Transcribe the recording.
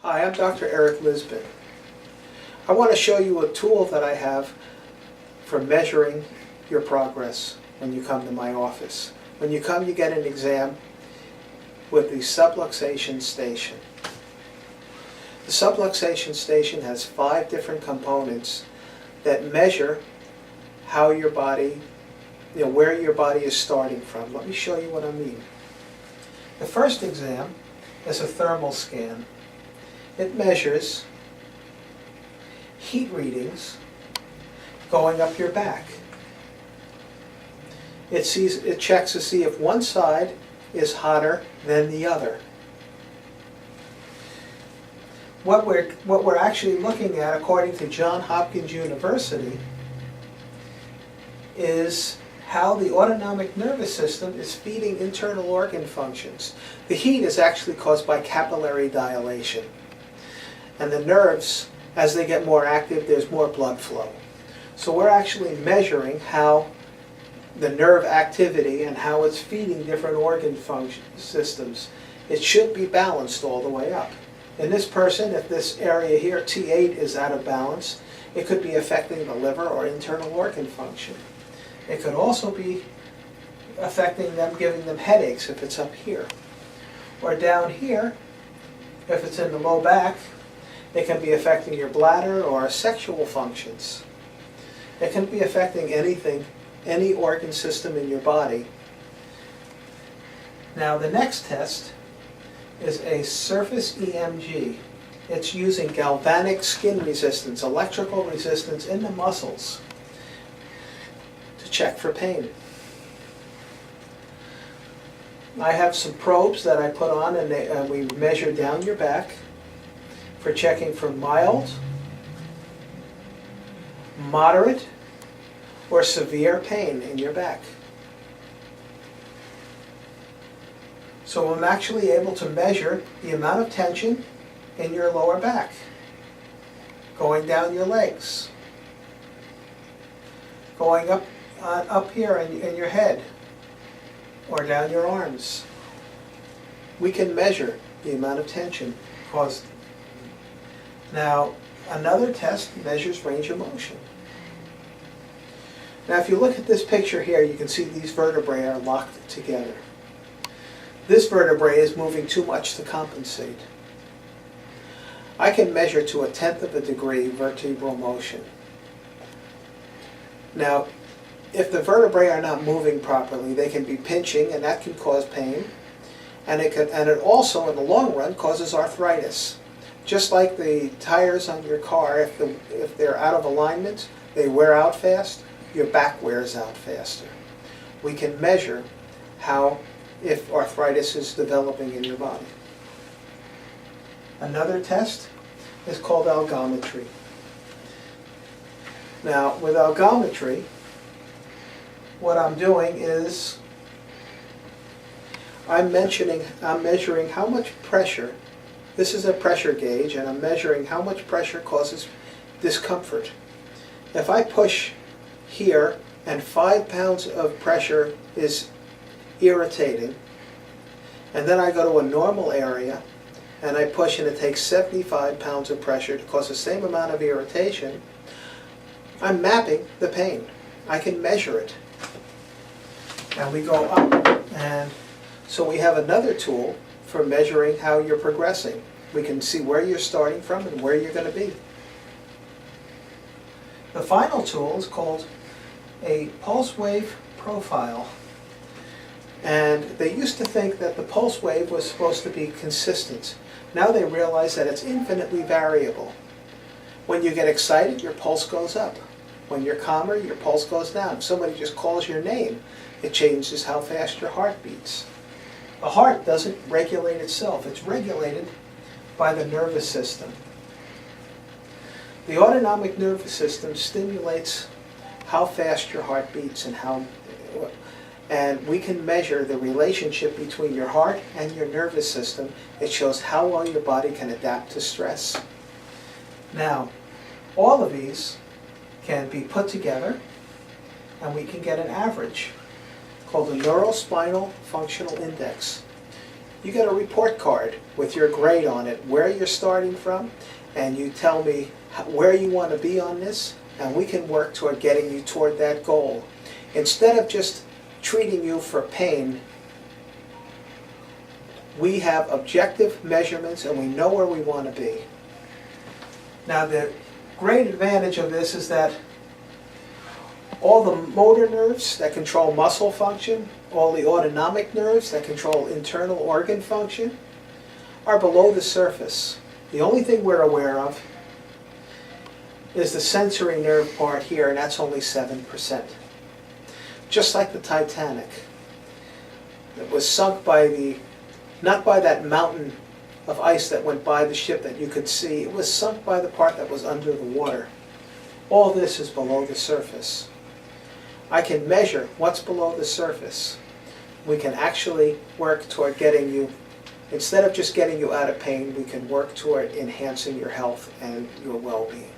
Hi, I'm Dr. Eric Lisbin. I want to show you a tool that I have for measuring your progress when you come to my office. When you come, you get an exam with the subluxation station. The subluxation station has 5 different components that measure how your body, where your body is starting from. Let me show you what I mean. The first exam is a thermal scan. It measures heat readings going up your back. It checks to see if one side is hotter than the other. What we're actually looking at, according to Johns Hopkins University, is how the autonomic nervous system is feeding internal organ functions. The heat is actually caused by capillary dilation. And the nerves, as they get more active, there's more blood flow. So we're actually measuring how the nerve activity and how it's feeding different organ function systems. It should be balanced all the way up. In this person, if this area here, T8, is out of balance, it could be affecting the liver or internal organ function. It could also be affecting them, giving them headaches if it's up here. Or down here, if it's in the low back, it can be affecting your bladder or sexual functions. It can be affecting anything, any organ system in your body. Now the next test is a surface EMG. It's using galvanic skin resistance, electrical resistance in the muscles to check for pain. I have some probes that I put on and we measure down your back for checking for mild, moderate, or severe pain in your back. So I'm actually able to measure the amount of tension in your lower back, going down your legs, going up here in your head, or down your arms. We can measure the amount of tension caused. Now, another test measures range of motion. Now, if you look at this picture here, you can see these vertebrae are locked together. This vertebrae is moving too much to compensate. I can measure to 1/10 of a degree vertebral motion. Now, if the vertebrae are not moving properly, they can be pinching, and that can cause pain. And it also, in the long run, causes arthritis. Just like the tires on your car, if they're out of alignment, they wear out fast, your back wears out faster. We can measure if arthritis is developing in your body. Another test is called algometry. Now, with algometry, what I'm doing is I'm measuring how much pressure. This is a pressure gauge, and I'm measuring how much pressure causes discomfort. If I push here and 5 pounds of pressure is irritating, and then I go to a normal area and I push and it takes 75 pounds of pressure to cause the same amount of irritation, I'm mapping the pain. I can measure it. And we go up, and so we have another tool for measuring how you're progressing. We can see where you're starting from and where you're going to be. The final tool is called a pulse wave profile. And they used to think that the pulse wave was supposed to be consistent. Now they realize that it's infinitely variable. When you get excited, your pulse goes up. When you're calmer, your pulse goes down. If somebody just calls your name, it changes how fast your heart beats. The heart doesn't regulate itself. It's regulated by the nervous system. The autonomic nervous system stimulates how fast your heart beats and we can measure the relationship between your heart and your nervous system. It shows how well your body can adapt to stress. Now, all of these can be put together and we can get an average called the neurospinal functional index. You get a report card with your grade on it, where you're starting from, and you tell me where you want to be on this, and we can work toward getting you toward that goal. Instead of just treating you for pain, we have objective measurements and we know where we want to be. Now the great advantage of this is that all the motor nerves that control muscle function, all the autonomic nerves that control internal organ function, are below the surface. The only thing we're aware of is the sensory nerve part here, and that's only 7%. Just like the Titanic. It was sunk by not by that mountain of ice that went by the ship that you could see. It was sunk by the part that was under the water. All this is below the surface. I can measure what's below the surface. We can actually work toward getting you, instead of just getting you out of pain, we can work toward enhancing your health and your well-being.